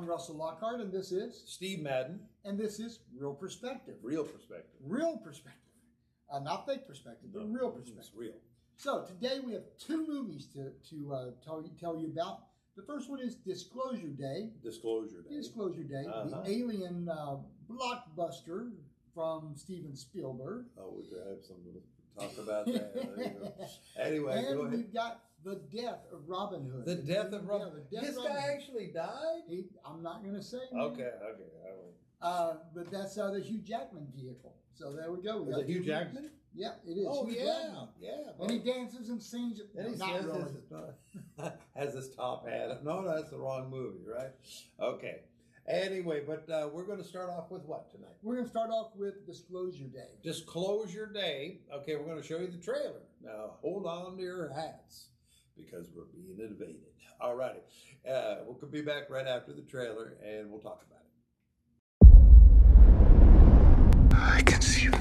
I'm Russell Lockhart, and this is Steve Madden. And this is Real Perspective. Real perspective. Real perspective. Not fake perspective, but real perspective. It's real. So today we have two movies to tell you about. The first one is Disclosure Day. Disclosure Day. Disclosure Day, the alien blockbuster from Steven Spielberg. Oh, we could have some talk about that. Anyway, and go ahead. we've got The Death of Robin Hood. The Death of Robin. Yeah, This guy actually died? I'm not going to say. Okay. But that's the Hugh Jackman vehicle. So there we go. Is it Hugh Jackman? Yeah, it is. Oh, Hugh Jackman. yeah. And he dances and sings. And he Not really. has this top hat. No, that's the wrong movie, right? Okay. Anyway, but we're going to start off with what tonight? We're going to start off with Disclosure Day. Disclosure Day. Okay, we're going to show you the trailer. Now, hold on to your hats because we're being invaded. All righty. We'll be back right after the trailer, and we'll talk about it. I can see you.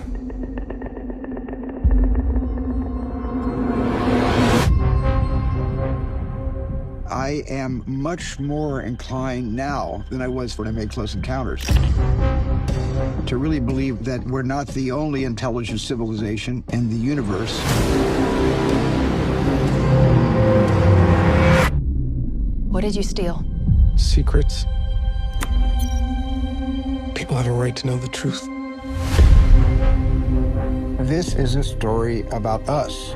I am much more inclined now than I was when I made Close Encounters to really believe that we're not the only intelligent civilization in the universe. What did you steal? Secrets. People have a right to know the truth. This is a story about us.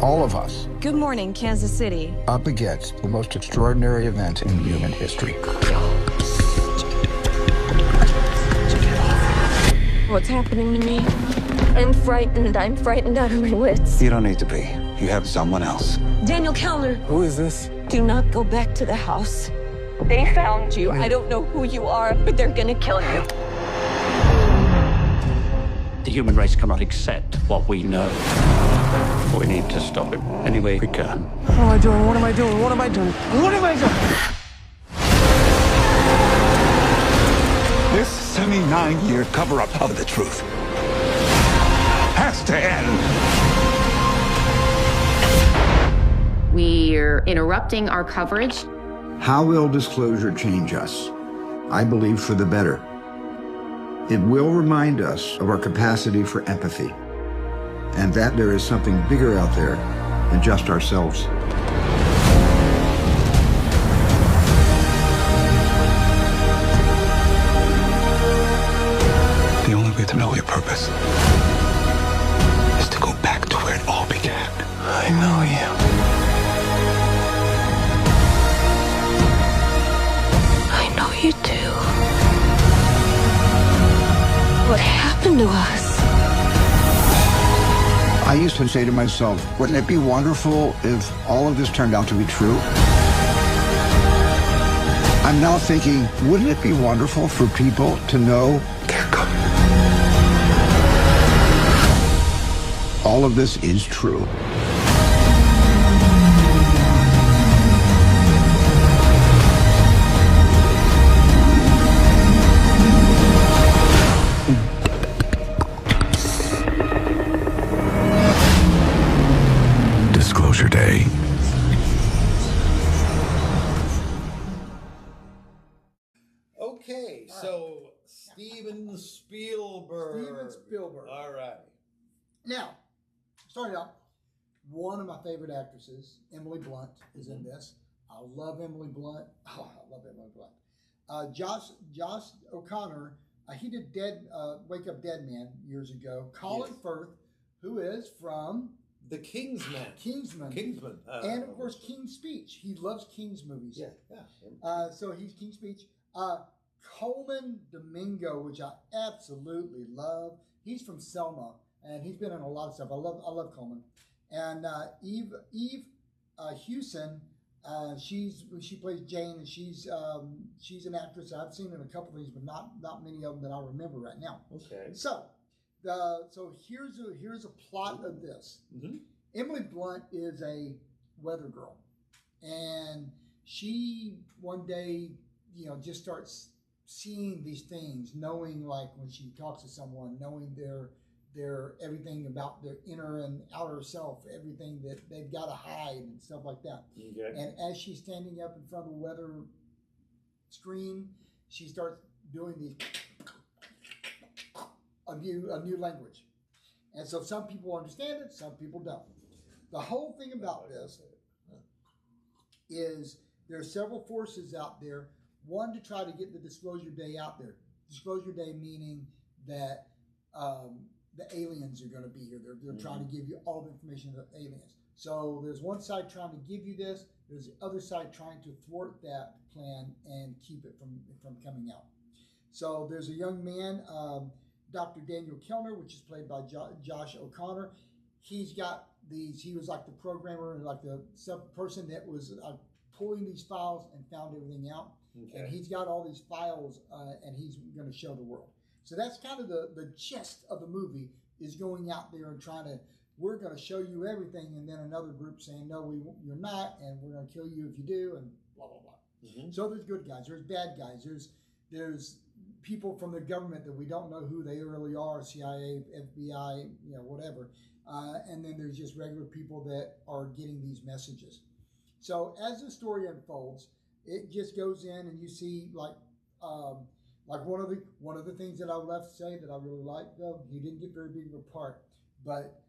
All of us. Good morning, Kansas City. Up against the most extraordinary event in human history. What's happening to me? I'm frightened. I'm frightened out of my wits. You don't need to be. You have someone else. Daniel Kellner. Who is this? Do not go back to the house. They found you. I don't know who you are, but they're gonna kill you. The human race cannot accept what we know. We need to stop it any way we can. What am I doing? What am I doing? What am I doing? What am I doing? This 79-year cover-up of the truth has to end. We're interrupting our coverage. How will disclosure change us? I believe for the better. It will remind us of our capacity for empathy, and that there is something bigger out there than just ourselves. The only way to know your purpose is to go back to where it all began. I know you. I know you do. What happened to us? I used to say to myself, wouldn't it be wonderful if all of this turned out to be true? I'm now thinking, wouldn't it be wonderful for people to know They're coming. all of this is true? Disclosure Day. Okay, so Steven Spielberg. Steven Spielberg. All right. Now, starting out, one of my favorite actresses, Emily Blunt, is in this. I love Emily Blunt. Oh, I love Emily Blunt. Josh O'Connor, he did Wake Up Dead Man years ago. Colin Yes. Firth, who is from The Kingsman. Kingsman. And of course, King's Speech. He loves King's movies. Yeah. So he's King's Speech. Coleman Domingo, which I absolutely love. He's from Selma, and he's been in a lot of stuff. I love Coleman. And Eve Hewson, she plays Jane, and she's an actress I've seen in a couple of these, but not many of them that I remember right now. Okay. So here's a plot of this. Mm-hmm. Emily Blunt is a weather girl, and she one day, just starts seeing these things, knowing, like when she talks to someone, knowing their everything about their inner and outer self, everything that they've got to hide and stuff like that. Okay. And as she's standing up in front of the weather screen, she starts doing these a new language. And so some people understand it, some people don't. The whole thing about this is there are several forces out there. One, to try to get the Disclosure Day out there. Disclosure Day meaning that the aliens are going to be here. They're trying to give you all the information of the aliens. So there's one side trying to give you this. There's the other side trying to thwart that plan and keep it from coming out. So there's a young man, Dr. Daniel Kellner, which is played by Josh O'Connor. He's got these, he was like the programmer, like the person that was pulling these files and found everything out. Okay. And he's got all these files and he's going to show the world. So that's kind of the gist of the movie, is going out there and trying to, we're going to show you everything, and then another group saying, no, you're not, and we're going to kill you if you do, and blah, blah, blah. Mm-hmm. So there's good guys, there's bad guys, there's people from the government that we don't know who they really are, CIA, FBI, whatever. And then there's just regular people that are getting these messages. So as the story unfolds, it just goes in and you see like one of the things that I would have to say that I really liked, though, he didn't get very big of a part, but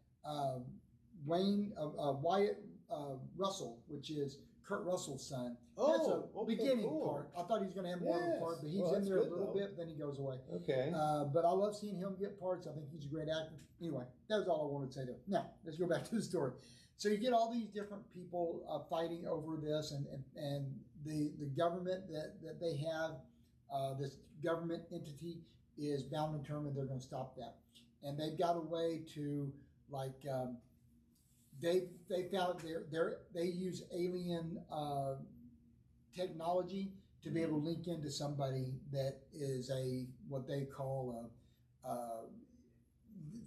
Wyatt Russell, which is Kurt Russell's son. That's a beginning part. I thought he was going to have more of a part, but he's in there a little bit, then he goes away. Okay. But I love seeing him get parts. I think he's a great actor. Anyway, that was all I wanted to say, though. Now, let's go back to the story. So you get all these different people fighting over this, and the government that they have, this government entity is bound and determined they're going to stop that. And they've got a way to, like, they found they use alien technology to be able to link into somebody that is what they call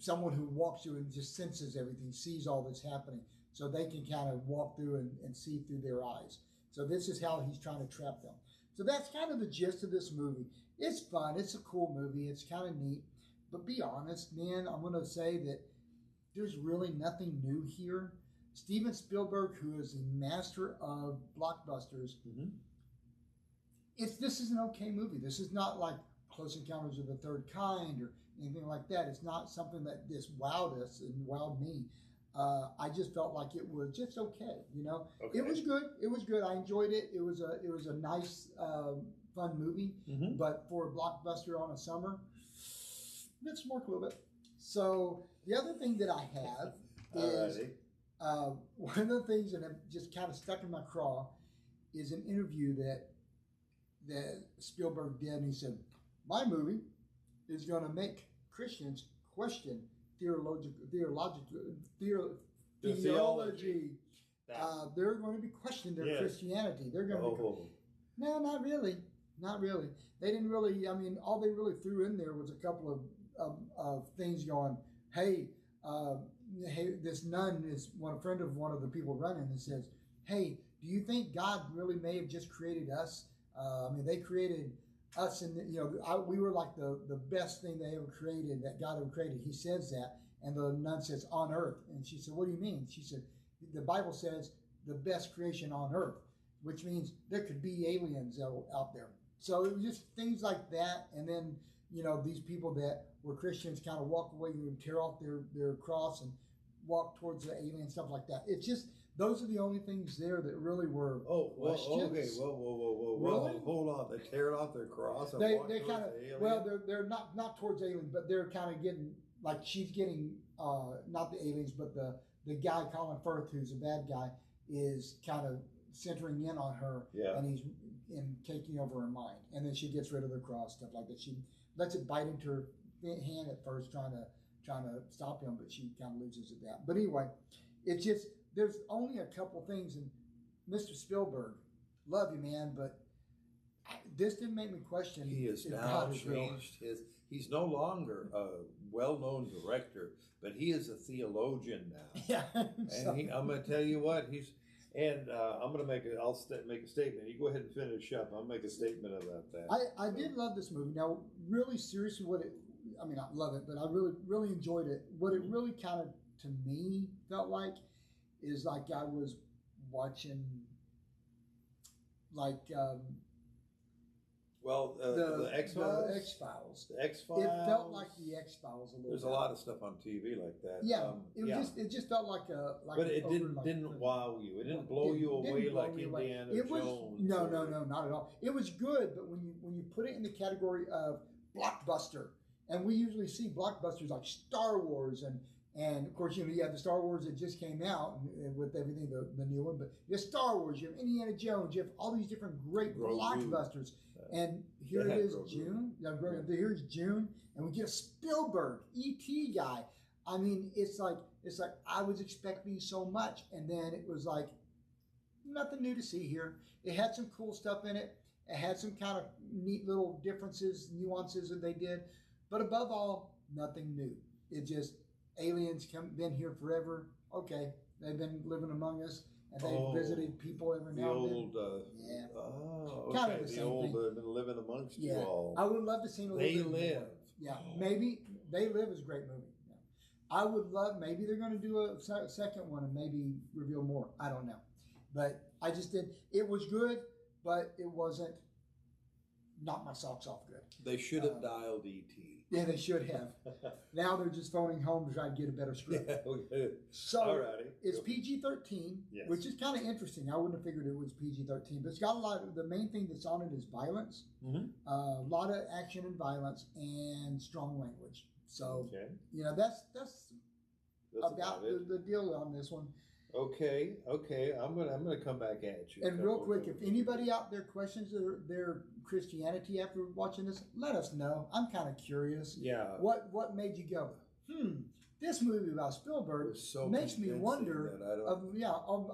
someone who walks through and just senses everything, sees all that's happening, so they can kind of walk through and see through their eyes. So this is how he's trying to trap them. So that's kind of the gist of this movie. It's fun. It's a cool movie. It's kind of neat. But be honest, man, I'm going to say that there's really nothing new here. Steven Spielberg, who is the master of blockbusters, this is an okay movie. This is not like Close Encounters of the Third Kind or anything like that. It's not something that just wowed us and wowed me. I just felt like it was just okay, Okay. It was good. It was good. I enjoyed it. It was a nice, fun movie. But for a blockbuster on a summer, let's work a little bit. So the other thing that I have is one of the things that have just kind of stuck in my craw is an interview that Spielberg did, and he said, "My movie is going to make Christians question theology. They're going to be questioning their Christianity. They're going to be, no, not really. They didn't really. I mean, all they really threw in there was a couple of things going, hey, this nun is a friend of one of the people running, and says, hey, do you think God really may have just created us? They created us, and we were like the best thing they ever created, that God ever created. He says that, and the nun says, on earth. And she said, what do you mean? She said, the Bible says the best creation on earth, which means there could be aliens out there. So it was just things like that, and then these people that were Christians kind of walk away and tear off their cross and walk towards the alien, stuff like that. It's just, those are the only things there that really were questions. Okay, whoa, really? Hold on. They tear off their cross and they walk towards kind of, the alien? well, they're not towards aliens, but they're kind of getting, like, she's getting, not the aliens, but the guy, Colin Firth, who's a bad guy, is kind of centering in on her, and he's taking over her mind. And then she gets rid of the cross, stuff like that. She lets it bite into her hand at first, trying to stop him, but she kind of loses at that. But anyway, it's just, there's only a couple things, and Mr. Spielberg, love you, man, but this didn't make me question. He has now changed he's no longer a well-known director, but he is a theologian now. Yeah. And I'm going to tell you what, I'm going to make a statement. You go ahead and finish up. I'll make a statement about that. I did love this movie. Now, really seriously, I love it, but I really, really enjoyed it. What it really kind of, to me, felt like is like I was watching, like, Well, the X-Files? The X-Files. The X-Files. It felt like the X-Files a little There's bit. a lot of stuff on TV like that. Yeah, it just felt like a. But it didn't wow you. It didn't blow you away like Indiana Jones. No, not at all. It was good, but when you put it in the category of blockbuster, and we usually see blockbusters like Star Wars and of course, you have the Star Wars that just came out with everything, the new one, but you have Star Wars, you have Indiana Jones, you have all these different great blockbusters. And here it is, June. Here's June, and we get a Spielberg, E.T. guy. I mean, it's like I was expecting so much, and then it was like nothing new to see here. It had some cool stuff in it. It had some kind of neat little differences, nuances that they did, but above all, nothing new. It just aliens been here forever. Okay, they've been living among us, and they've visited people every now and then. Yeah. Oh, okay. Kind of the same thing. Been living amongst you all. I would love to see a little They bit Live. more. Yeah, maybe They Live is a great movie. Yeah. I would love, maybe they're going to do a second one and maybe reveal more. I don't know. But I just did. It was good, but it wasn't knock my socks off good. They should have dialed E.T. Yeah, they should have. Now they're just phoning home to try to get a better script. So Alrighty. it's PG-13, Yes. which is kind of interesting. I wouldn't have figured it was PG-13, but it's got a lot of, the main thing that's on it is violence, a lot of action and violence, and strong language. So, that's about the deal on this one. Okay. I'm gonna come back at you. And real quick, if anybody out there questions their Christianity after watching this, let us know. I'm kind of curious. Yeah. What made you go, this movie about Spielberg makes me wonder of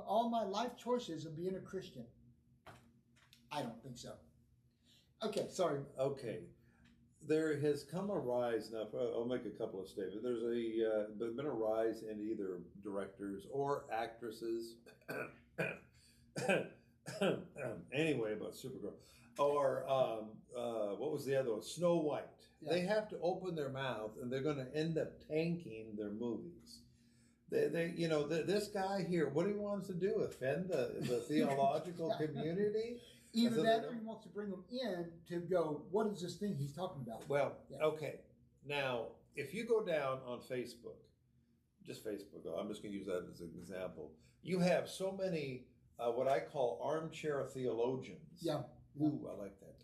all my life choices of being a Christian. I don't think so. Okay, sorry. Okay. There has come a rise now. I'll make a couple of statements. There's been a rise in either directors or actresses. Anyway, about Supergirl, or what was the other one? Snow White. Yeah. They have to open their mouth, and they're going to end up tanking their movies. This guy here, what he wants to do, offend the theological community. Either that or he wants to bring them in to go, what is this thing he's talking about? Well, okay. Now, if you go down on Facebook, just Facebook, I'm just going to use that as an example. You have so many, what I call armchair theologians. Yeah. Ooh, I like that.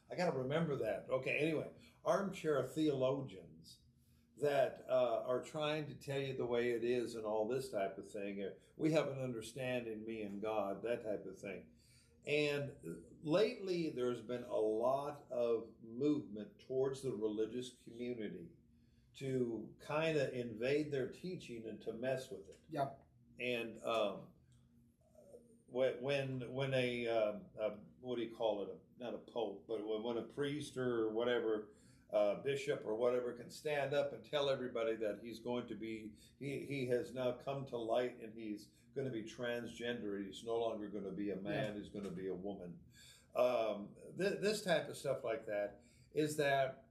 I got to remember that. Okay, anyway, armchair theologians that are trying to tell you the way it is and all this type of thing. We have an understanding, me and God, that type of thing. And lately, there's been a lot of movement towards the religious community to kind of invade their teaching and to mess with it. Yeah. And when a what do you call it? Not a pope, but when a priest or whatever, bishop or whatever, can stand up and tell everybody that he's going to be, he has now come to light and he's going to be transgender. He's no longer going to be a man. He's going to be a woman. This type of stuff like that is that,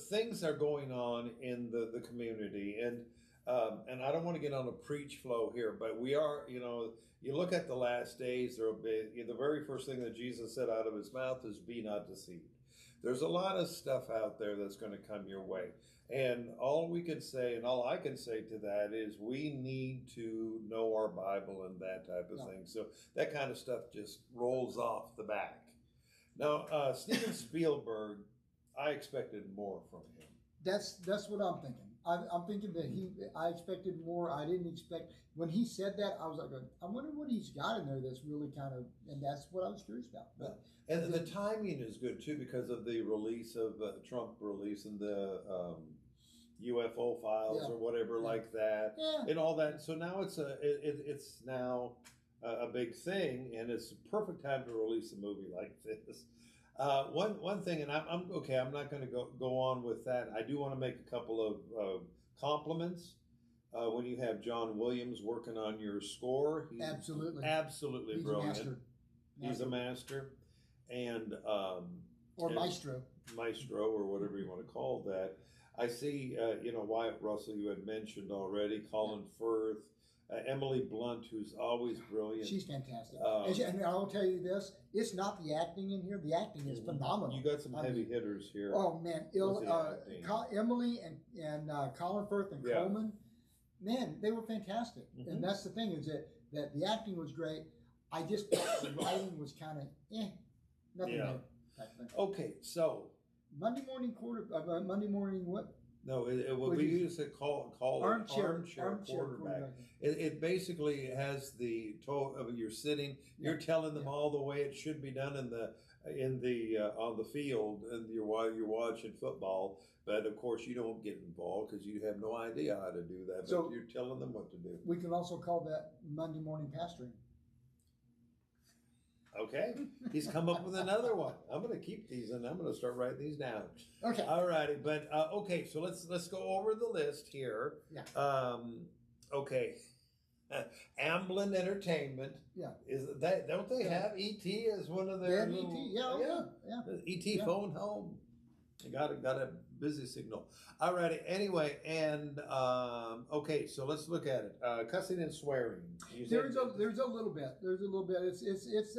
things are going on in the community. And I don't want to get on a preach flow here, but we are, you look at the last days, there will be, the very first thing that Jesus said out of his mouth is, be not deceived. There's a lot of stuff out there that's going to come your way. And all we can say, and all I can say to that is, we need to know our Bible and that type of thing. So that kind of stuff just rolls off the back. Now, Steven Spielberg, I expected more from him. That's what I'm thinking. I'm thinking that I expected more. I didn't expect, when he said that, I was like, I wonder what he's got in there that's really kind of, and that's what I was curious about. But and the timing is good too, because of the release of Trump releasing the UFO files or whatever like that, and all that. So now it's now a big thing, and it's a perfect time to release a movie like this. One thing, and I'm okay. I'm not going to go on with that. I do want to make a couple of compliments. When you have John Williams working on your score, he's absolutely he's brilliant. A master. He's a master, and or maestro, or whatever you want to call that. I see, Wyatt Russell, you had mentioned already, Colin Firth, Emily Blunt, who's always brilliant. She's fantastic. And I'll tell you this: it's not the acting in here. The acting is phenomenal. You got some heavy hitters here. Oh man, Emily and Colin Firth and Coleman, man, they were fantastic. And that's the thing, is that the acting was great. I just thought the writing was kind of nothing there. Okay, so Monday morning what? No, we used to call armchair quarterback. It basically has you're sitting, you're telling them all the way it should be done on the field, and while you're watching football. But of course, you don't get involved because you have no idea how to do that. So but you're telling them what to do. We can also call that Monday morning pastoring. Okay, he's come up with another one. I'm going to keep these, and I'm going to start writing these down. Okay. All righty, but okay. So let's go over the list here. Yeah. Okay. Amblin Entertainment. Yeah. Is that, don't they have ET as one of their little, ET phone home. You got a busy signal. All righty. Anyway, and okay, so let's look at it. Cussing and swearing. There's a little bit. It's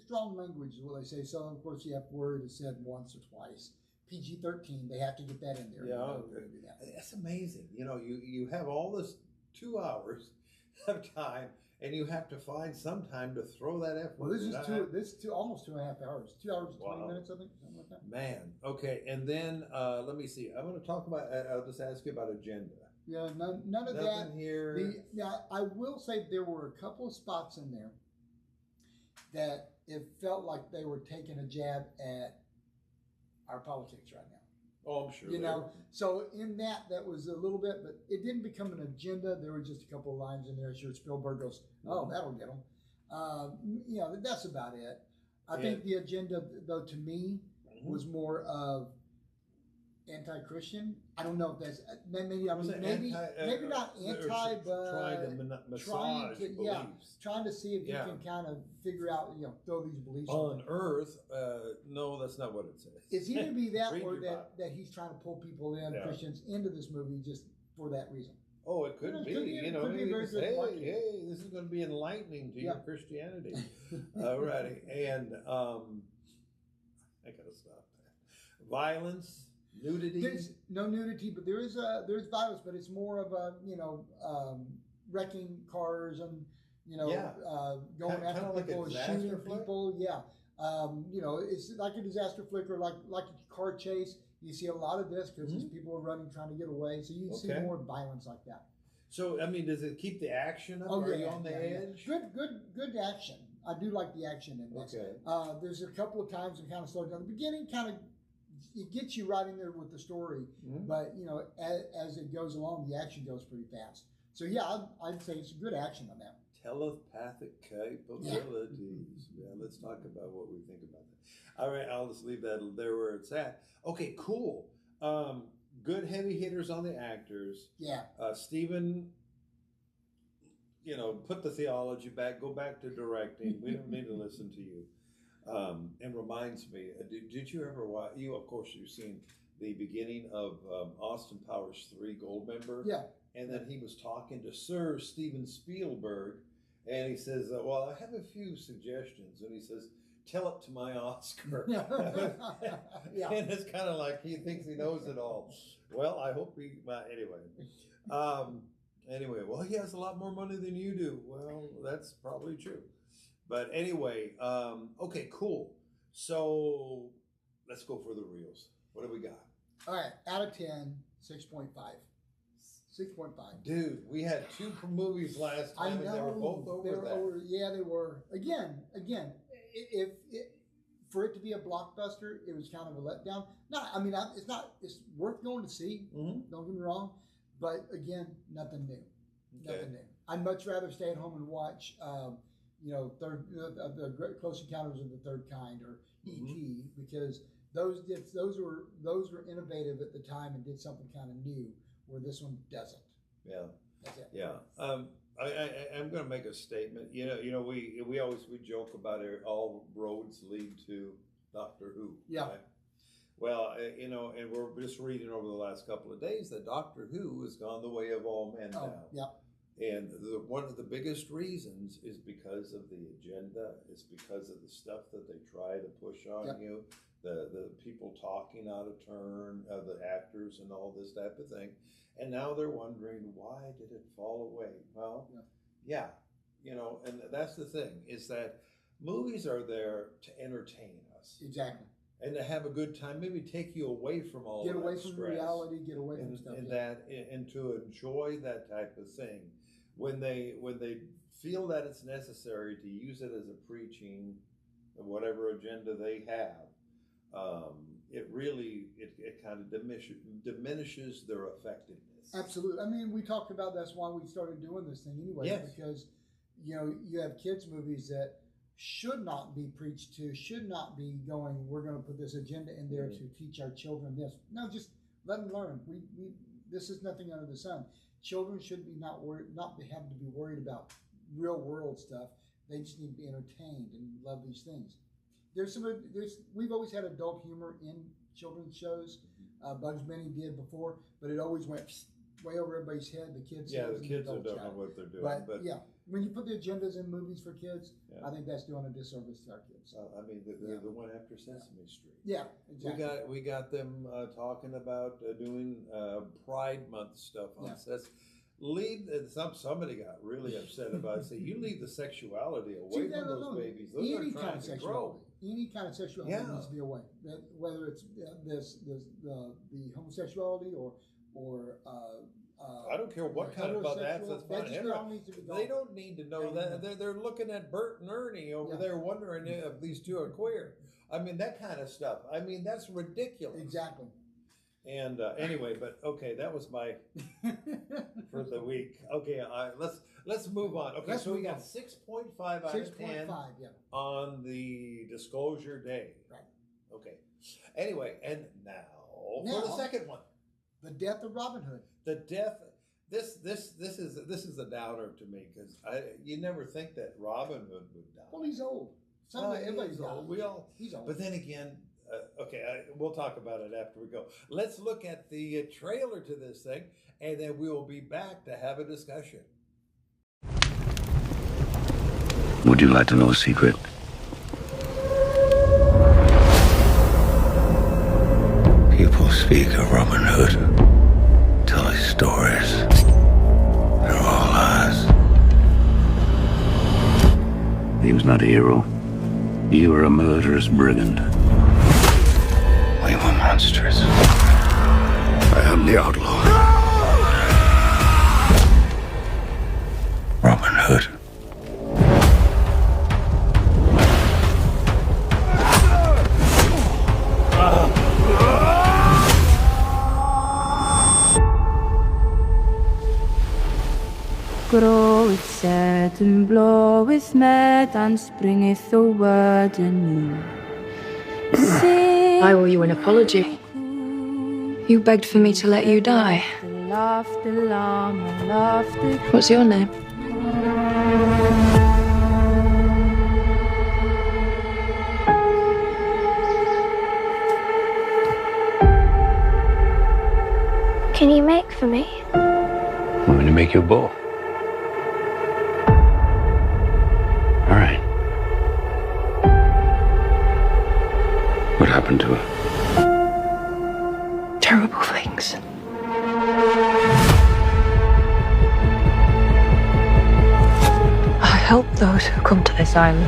strong language is what they say. So of course the F word is said once or twice. PG-13, they have to get that in there. Yeah, that's amazing. You have all this 2 hours of time, and you have to find some time to throw that F word. Well, this is almost 2.5 hours. 2 hours and 20 minutes, I think, something like that. Man, okay, and then let me see. I'm going to talk about. I'll just ask you about agenda. Yeah, none of Nothing that here. I will say there were a couple of spots in there that it felt like they were taking a jab at our politics right now. Oh, I'm sure. So in that was a little bit, but it didn't become an agenda. There were just a couple of lines in there. Sure, Spielberg goes, "Oh, that'll get them." That's about it. I think the agenda, though, to me, was more of anti-Christian. I don't know if that's maybe not anti, but trying to see if you can kind of figure out, throw these beliefs on earth. No, that's not what it says. It's either be that or that he's trying to pull people Christians into this movie just for that reason. Oh, it could be. Could be very good. Hey, this is going to be enlightening to your Christianity. All righty, and I gotta stop that. Violence. Nudity? There's no nudity, but there's violence, but it's more of a wrecking cars and going after people, shooting people. Yeah, it's like a disaster flick or like a car chase. You see a lot of this because these people are running, trying to get away. So you see more violence like that. So I mean, does it keep the action up? Are you on the edge? Good action. I do like the action in this. Okay. There's a couple of times it kind of slowed down. The beginning kind of. It gets you right in there with the story, but as it goes along, the action goes pretty fast. So yeah, I'd say it's good action on that. Telepathic capabilities. Yeah, let's talk about what we think about that. All right, I'll just leave that there where it's at. Okay, cool. Good heavy hitters on the actors. Yeah. Stephen, put the theology back. Go back to directing. We don't need to listen to you. And reminds me, did you ever watch? Of course, you've seen the beginning of Austin Powers 3 Goldmember. Yeah. And then he was talking to Sir Steven Spielberg, and he says, "Well, I have a few suggestions." And he says, "Tell it to my Oscar." Yeah. And it's kind of like he thinks he knows it all. Well, I hope he. Anyway, well, he has a lot more money than you do. Well, that's probably true. But anyway, okay, cool. So let's go for the reels. What do we got? All right, out of 10, 6.5. 6.5. Dude, we had 2 movies last time, and they were both over that. Yeah, they were. Again, if for it to be a blockbuster, it was kind of a letdown. It's worth going to see. Mm-hmm. Don't get me wrong, but again, nothing new. Okay. Nothing new. I'd much rather stay at home and watch. The Close Encounters of the Third Kind or E.T. because those were innovative at the time and did something kind of new where this one doesn't. Yeah, that's it. Yeah. I'm going to make a statement. We joke about it. All roads lead to Doctor Who. Yeah. Right? Well, and we're just reading over the last couple of days that Doctor Who has gone the way of all men now. Yeah. And one of the biggest reasons is because of the agenda. It's because of the stuff that they try to push on Yep. you, the people talking out of turn, the actors and all this type of thing. And now they're wondering, why did it fall away? Well, yeah, and that's the thing, is that movies are there to entertain us. Exactly. And to have a good time, maybe take you away from all Get of away that from stress. reality, get away from and, stuff. and yeah. and to enjoy that type of thing. When they feel that it's necessary to use it as a preaching, whatever agenda they have, it really it kind of diminishes their effectiveness. Absolutely. I mean, we talked about that's why we started doing this thing anyway, Yes. because you have kids movies that should not be preached to, should not be going, we're going to put this agenda in there to teach our children this. No, just let them learn. We this is nothing under the sun. Children should be not having to be worried about real world stuff. They just need to be entertained and love these things. We've always had adult humor in children's shows. Bugs Bunny did before, but it always went way over everybody's head. The kids, The kids don't know what they're doing. But yeah, when you put the agendas in movies for kids, I think that's doing a disservice to our kids. I mean, the one after Sesame Street. Yeah, exactly. We got them talking about doing Pride Month stuff on Sesame. Somebody got really upset about it. Say, you leave the sexuality away from those babies. Those Any are kind trying of to grow. Any kind of sexuality needs to be away. Whether it's the homosexuality or I don't care what kind of that's fine. They don't need to know that. They're looking at Bert and Ernie over there wondering if these two are queer. I mean, that kind of stuff. I mean, that's ridiculous. Exactly. And anyway, but okay, that was my for the week. Okay, let's move on. Okay, so we got 6.5 out of 10 on the Disclosure Day. Right. Okay. Anyway, and now for the second one. The death of Robin Hood. The death. This is a downer to me, because you never think that Robin Hood would die. Well, he's old. Everybody's old. He's old. But then again, we'll talk about it after we go. Let's look at the trailer to this thing, and then we will be back to have a discussion. Would you like to know a secret? People speak of Robin Hood, tell his stories. They're all lies. He was not a hero. You were a murderous brigand. We were monsters. I am the outlaw. Robin Hood. Groweth sad and bloweth mad and springeth the word anew. I owe you an apology. You begged for me to let you die. What's your name? Can you make for me? I'm going to make you a bow. All right. What happened to her? Terrible things. I help those who come to this island.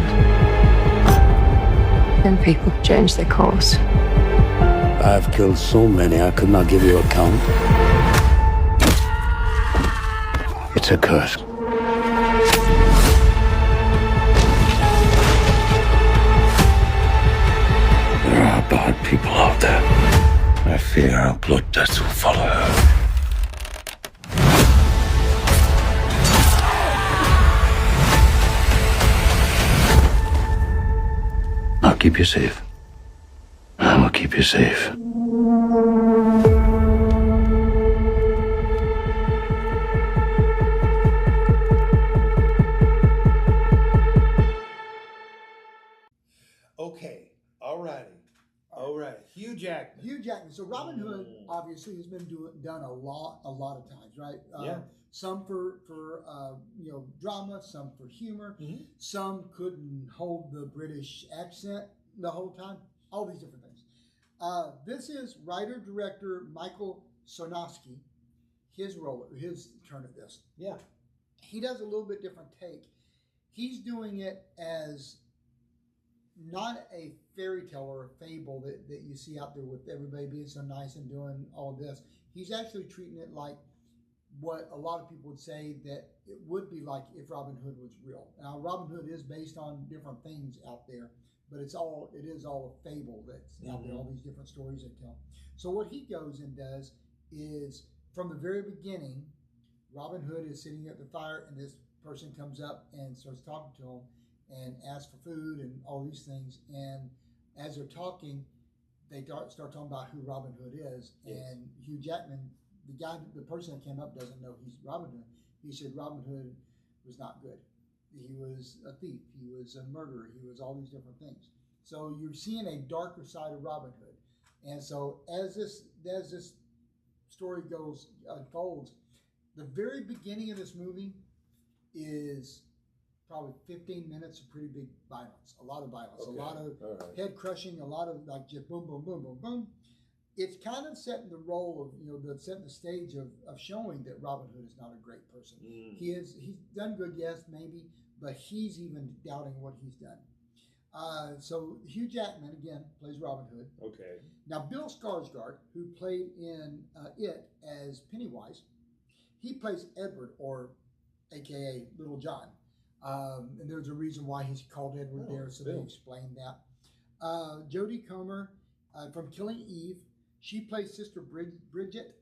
Then people change their course. I've killed so many I could not give you a count. It's a curse. There are bad people out there. I fear our blood debts will follow her. I'll keep you safe. I'm gonna keep you safe. Okay, all right. Hugh Jackman. So Robin Hood obviously has been done a lot of times, right? Some for drama, some for humor. Some couldn't hold the British accent the whole time. All these different things. This is writer-director Michael Sarnoski, his turn at this. Yeah. He does a little bit different take. He's doing it as not a fairy tale or a fable that you see out there with everybody being so nice and doing all this. He's actually treating it like what a lot of people would say that it would be like if Robin Hood was real. Now, Robin Hood is based on different things out there, but it is all a fable that's out there, all these different stories they tell. So what he goes and does is, from the very beginning, Robin Hood is sitting at the fire, and this person comes up and starts talking to him and asks for food and all these things. And as they're talking, they start talking about who Robin Hood is. Yes. And Hugh Jackman, the person that came up doesn't know he's Robin Hood. He said Robin Hood was not good. He was a thief. He was a murderer. He was all these different things. So you're seeing a darker side of Robin Hood. And so as this story unfolds, the very beginning of this movie is probably 15 minutes of pretty big violence, a lot of violence, a lot of head crushing, a lot of like just boom, boom, boom, boom, boom. It's kind of setting the role of, setting the stage of showing that Robin Hood is not a great person. He's done good, yes, maybe, but he's even doubting what he's done. So Hugh Jackman, again, plays Robin Hood. Okay. Now, Bill Skarsgård, who played in It as Pennywise, he plays Edward, or AKA Little John. And there's a reason why he's called Edward there, so they explained that. Jodie Comer from Killing Eve, she plays Sister Bridget.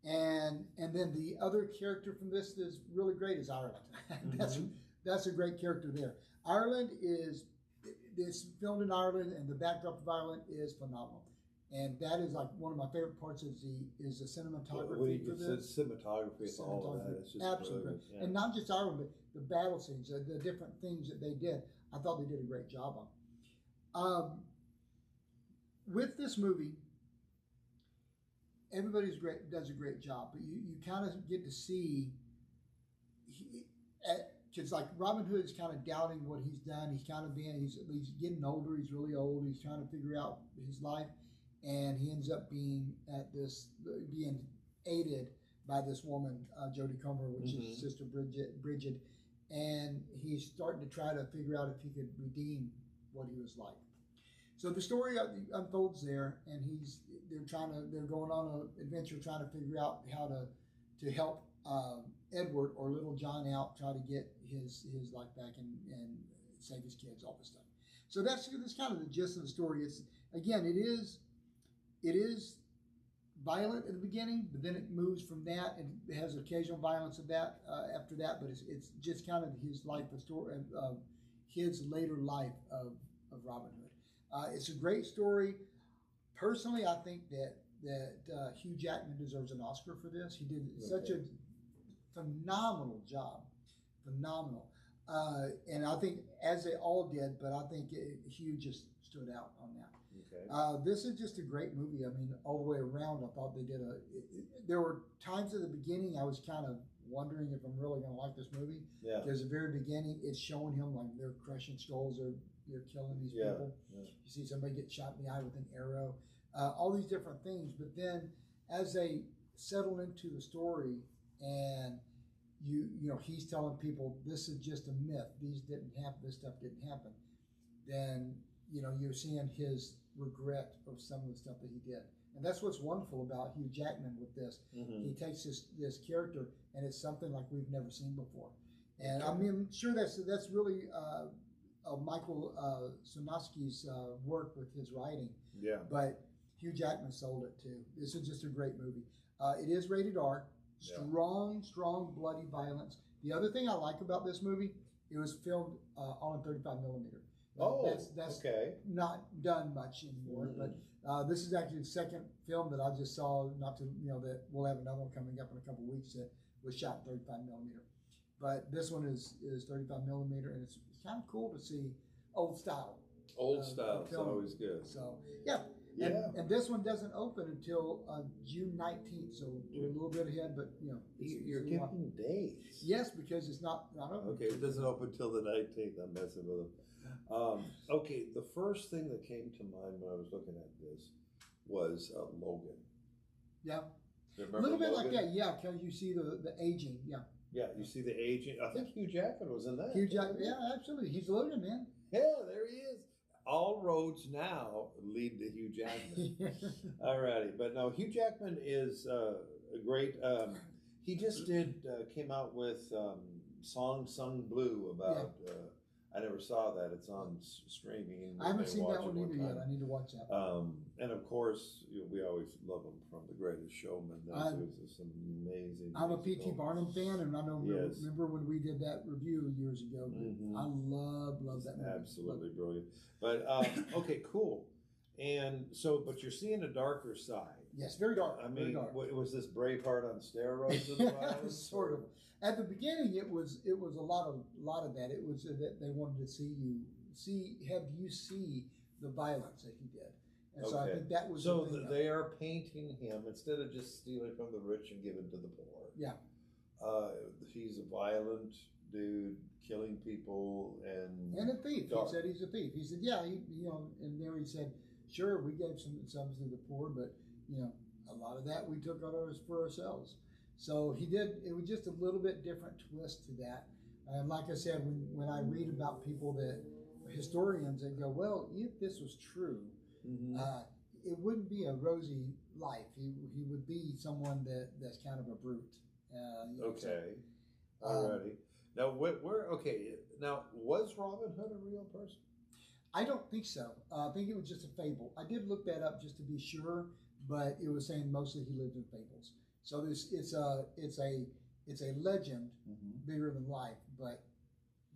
And then the other character from this is really great is Ireland. That's a great character there. Ireland it's filmed in Ireland, and the backdrop of Ireland is phenomenal. And that is like one of my favorite parts is the cinematography for this. Cinematography and all of that. It's just absolutely. Yeah. And not just Ireland, but the battle scenes, the different things that they did. I thought they did a great job on. With this movie, everybody does a great job, but you kind of get to see, because like Robin Hood is kind of doubting what he's done. He's kind of he's getting older. He's really old. He's trying to figure out his life. And he ends up being aided by this woman, Jodie Comer, which is Sister Bridget, and he's starting to try to figure out if he could redeem what he was like. So the story unfolds there, and they're going on an adventure trying to figure out how to help Edward or Little John out, try to get his life back and save his kids, all this stuff. So that's kind of the gist of the story. It is violent at the beginning, but then it moves from that, and it has occasional violence of that after that. But it's just kind of his life, the story of his later life of Robin Hood. It's a great story. Personally, I think that Hugh Jackman deserves an Oscar for this. He did such a phenomenal job, phenomenal. And I think as they all did, but I think Hugh just stood out on that. Okay. This is just a great movie. I mean, all the way around, I thought they did there were times at the beginning I was kind of wondering if I'm really going to like this movie. Yeah. Because at the very beginning, it's showing him like they're crushing skulls, they're killing these people. Yeah. You see somebody get shot in the eye with an arrow, all these different things. But then as they settle into the story, and he's telling people this is just a myth. These didn't happen. This stuff didn't happen. Then you're seeing his regret of some of the stuff that he did, and that's what's wonderful about Hugh Jackman with this. He takes this character, and it's something like we've never seen before. And I mean, I'm sure that's really Michael Sarnoski's work with his writing. Yeah. But Hugh Jackman sold it too. This is just a great movie. It is rated R. Strong bloody violence. The other thing I like about this movie, it was filmed on a 35 millimeter. That's okay. Not done much anymore. But this is actually the second film that I just saw. Not to that we'll have another one coming up in a couple of weeks that was shot in 35 millimeter. But this one is 35 millimeter, and it's kind of cool to see old style. Old style is always good. So yeah, Yeah. And this one doesn't open until June 19th, so we're a little bit ahead, but you know. You're it's a lot. giving days. Yes, because it's not open. Okay, it doesn't open till the 19th. I'm messing with them. Okay, the first thing that came to mind when I was looking at this was Logan. Yeah. Remember A little bit Logan? like that, yeah, because you see the aging, yeah. Yeah, you see the aging. I think Hugh Jackman was in that. Hugh Jackman, yeah, absolutely. He's Logan, man. Yeah, there he is. All roads now lead to Hugh Jackman. All righty, but no, Hugh Jackman is a great. He just came out with Song Sung Blue about. I never saw that. It's on streaming. I haven't seen Watch that it one either time. yet. I need to watch that. And of course, we always love him from The Greatest Showman. There's some amazing. I'm a P.T. Barnum fan, and I know. Yes. Remember when we did that review years ago? Mhm. I love that movie. Absolutely brilliant. But okay, cool. And so, but you're seeing a darker side. Yes, very dark. I very mean, dark. was this Braveheart on steroids? Of the violence, sort of. At the beginning, it was a lot of that. It was that they wanted to have you see the violence that he did, and so I think that was so. the thing. They are painting him instead of just stealing from the rich and giving to the poor. Yeah. He's a violent dude, killing people and a thief. dark. He said he's a thief. He said, yeah, and there he said, sure, we gave some to the poor, but a lot of that we took for ourselves. So he did. It was just a little bit different twist to that. And like I said, when I read about people that historians that go, well, if this was true, it wouldn't be a rosy life. He would be someone that's kind of a brute. Okay. Alrighty. Now, okay. Now, was Robin Hood a real person? I don't think so. I think it was just a fable. I did look that up just to be sure, but it was saying mostly he lived in fables. So it's a legend bigger than life, but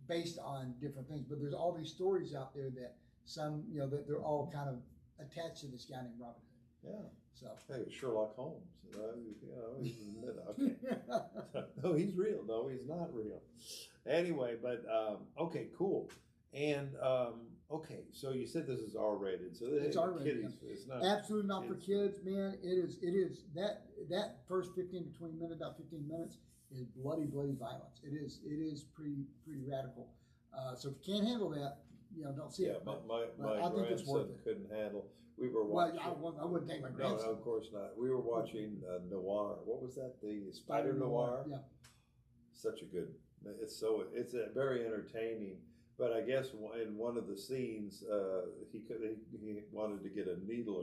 based on different things. But there's all these stories out there that some, that they're all kind of attached to this guy named Robin Hood. Yeah. So hey, Sherlock Holmes. Okay. No, he's real. No, he's not real. Anyway, but okay, cool. And okay, so you said this is R-rated, so it's R-rated. Kiddies, it's not absolutely not for kids, man. It is that first 15 to 20 minutes, about 15 minutes, is bloody violence. It is pretty radical. So if you can't handle that, don't see it. But I my think it's worth grandson it. couldn't handle. We were watching. Well, I wouldn't take my grandson. No, of course not. We were watching Noir. What was that? The Spider Noir. Yeah. Such a good. It's very entertaining. But I guess in one of the scenes, he wanted to get a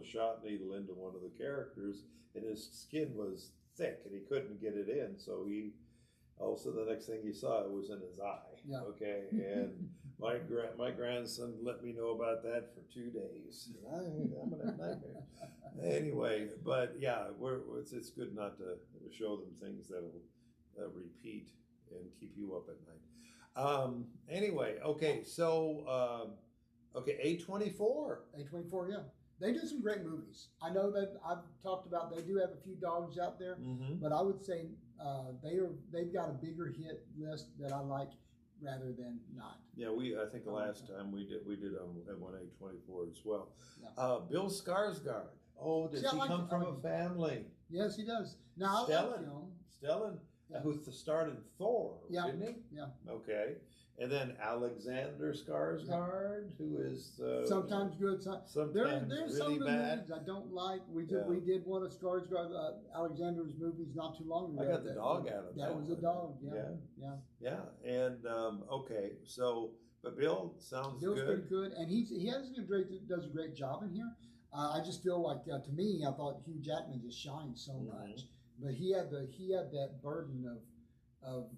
shot needle into one of the characters, and his skin was thick, and he couldn't get it in. So also the next thing he saw, it was in his eye. Yeah. Okay, and my grandson let me know about that for 2 days. I'm gonna have nightmares. Anyway, but yeah, it's good not to show them things that'll repeat and keep you up at night. Anyway, okay, so A24. A24, yeah. They do some great movies. I know that I've talked about they do have a few dogs out there, but I would say they've got a bigger hit list that I like rather than not. Yeah, I think the last time we did at one A24 as well. Yeah. Bill Skarsgård. Oh, does he come from a family? Yes, he does. Now Stellan, who starred in Thor, didn't he? Yeah. Okay. And then Alexander Skarsgård, who is sometimes good, sometimes there's really some of the bad. movies I don't like. We did one of Skarsgård, Alexander's movies not too long ago. I got the dog out of that. That was a dog. Yeah. And okay, so but Bill's good. Pretty good, and he does a great job in here. I just feel like to me, I thought Hugh Jackman just shined so much, but he had that burden of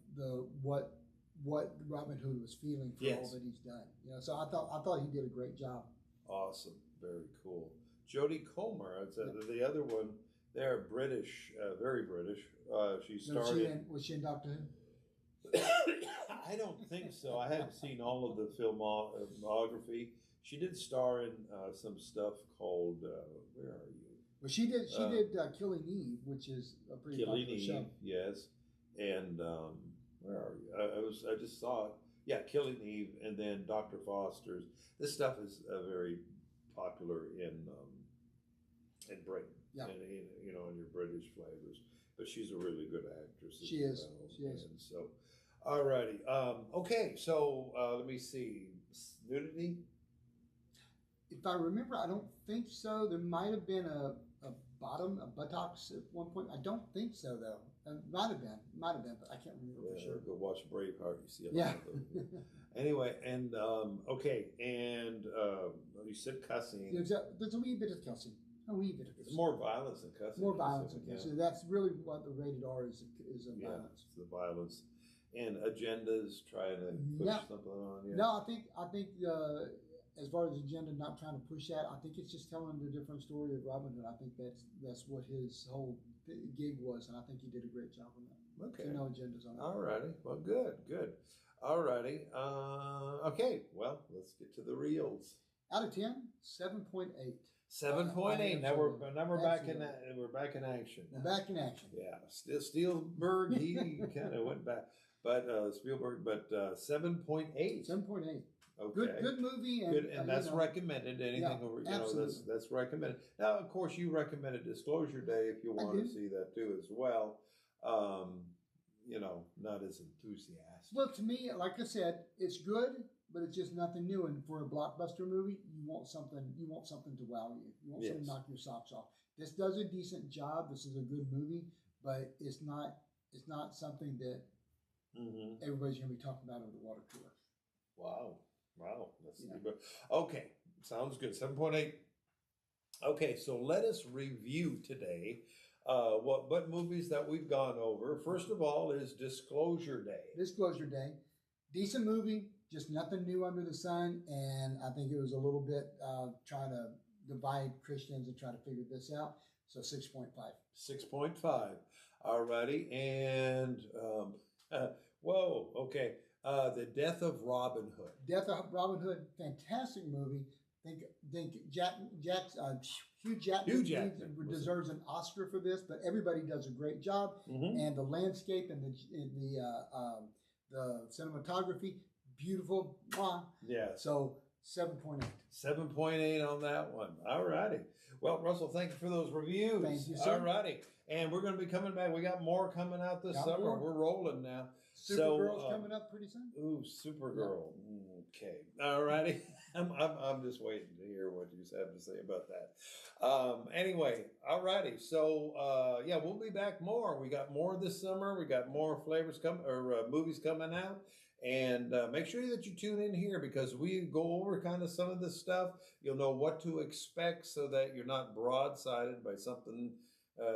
what Robin Hood was feeling for all that he's done. So I thought he did a great job. Awesome, very cool. Jodie Comer, the other one. They're British, very British. She started. Was she in Doctor I Who? don't think so. I haven't seen all of the filmography. She did star in some stuff called where are you? Well, she did Killing Eve, which is a pretty popular show. Yes, and where are you? I just saw it. Yeah, Killing Eve, and then Dr. Foster's. This stuff is very popular in And Britain. Yeah. And, you know, and your British flavors. But she's a really good actress. She is. She is. And so, all righty. Okay, so let me see. Nudity? If I remember, I don't think so. There might have been a buttocks at one point. I don't think so, though. Might have been, but I can't remember for sure. Go watch Braveheart. You see a Yeah. lot of them. Anyway, and okay, and you said cussing. There's a wee bit of cussing. A wee bit of It's cussing. more violence than cussing. More violence. Yeah. Okay, so that's really what the rated R is a Yeah, violence. it's the violence and agendas trying to push Yeah. something on you. No, I think as far as agenda, not trying to push that. I think it's just telling the different story of Robin Hood. I think that's what his whole gig was, and I think he did a great job on that. Okay. So no agendas on that. All righty. Well, good. All righty. Okay. Well, let's get to the reels. Out of 10, 7.8. 7.8. Now we're back in Absolutely. we're back in action. We're back in action. Yeah. Spielberg. He kind of went back, but Spielberg. But 7.8. 7.8. Okay. Good movie, and Good, and that's you know, recommended. Anything Yeah, over, you know, absolutely. that's recommended. Now, of course, you recommended Disclosure Day if you I want to do. see that too as well. You know, not as enthusiastic. Well, to me, like I said, it's good, but it's just nothing new. And for a blockbuster movie, you want something to wow you. You want something to Yes. knock your socks off. This does a decent job. This is a good movie, but it's not something that Mm-hmm. everybody's going to be talking about over the water cooler. Wow. That's Yeah. good. Okay, sounds good. 7.8. Okay, so let us review today what movies that we've gone over. First of all is Disclosure Day. Disclosure Day, decent movie, just nothing new under the sun, and I think it was a little bit trying to divide Christians and try to figure this out. So 6.5. 6.5. All righty, and whoa. Okay, The Death of Robin Hood. Death of Robin Hood, fantastic movie. Think Hugh Jackman deserves an Oscar for this, but everybody does a great job, and the landscape and the cinematography, beautiful. Mwah. Yeah. So 7.8. 7.8 on that one. All righty. Well, Russell, thank you for those reviews. Thank you, sir. All righty. And we're going to be coming back. We got more coming out this Got summer. more. We're rolling now. Supergirl's coming up pretty soon. Ooh, Supergirl. Okay. All righty. I'm just waiting to hear what you have to say about that. Anyway, all righty. So, yeah, we'll be back more. We got more this summer. We got more movies coming out. And make sure that you tune in here because we go over kind of some of this stuff. You'll know what to expect so that you're not broadsided by something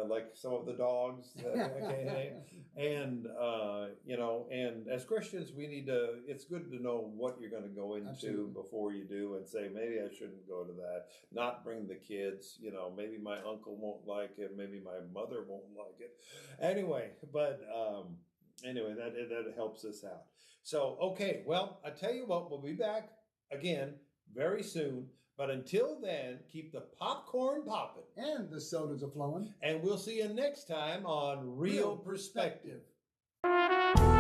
like some of the dogs. Okay. And, you know, and as Christians, it's good to know what you're going to go into Absolutely. before you do and say, maybe I shouldn't go to that. Not bring the kids, you know, maybe my uncle won't like it. Maybe my mother won't like it. Anyway, but anyway, that helps us out. So, okay, well, I tell you what, we'll be back again very soon. But until then, keep the popcorn popping. And the sodas are flowing. And we'll see you next time on Real Perspective. Perspective.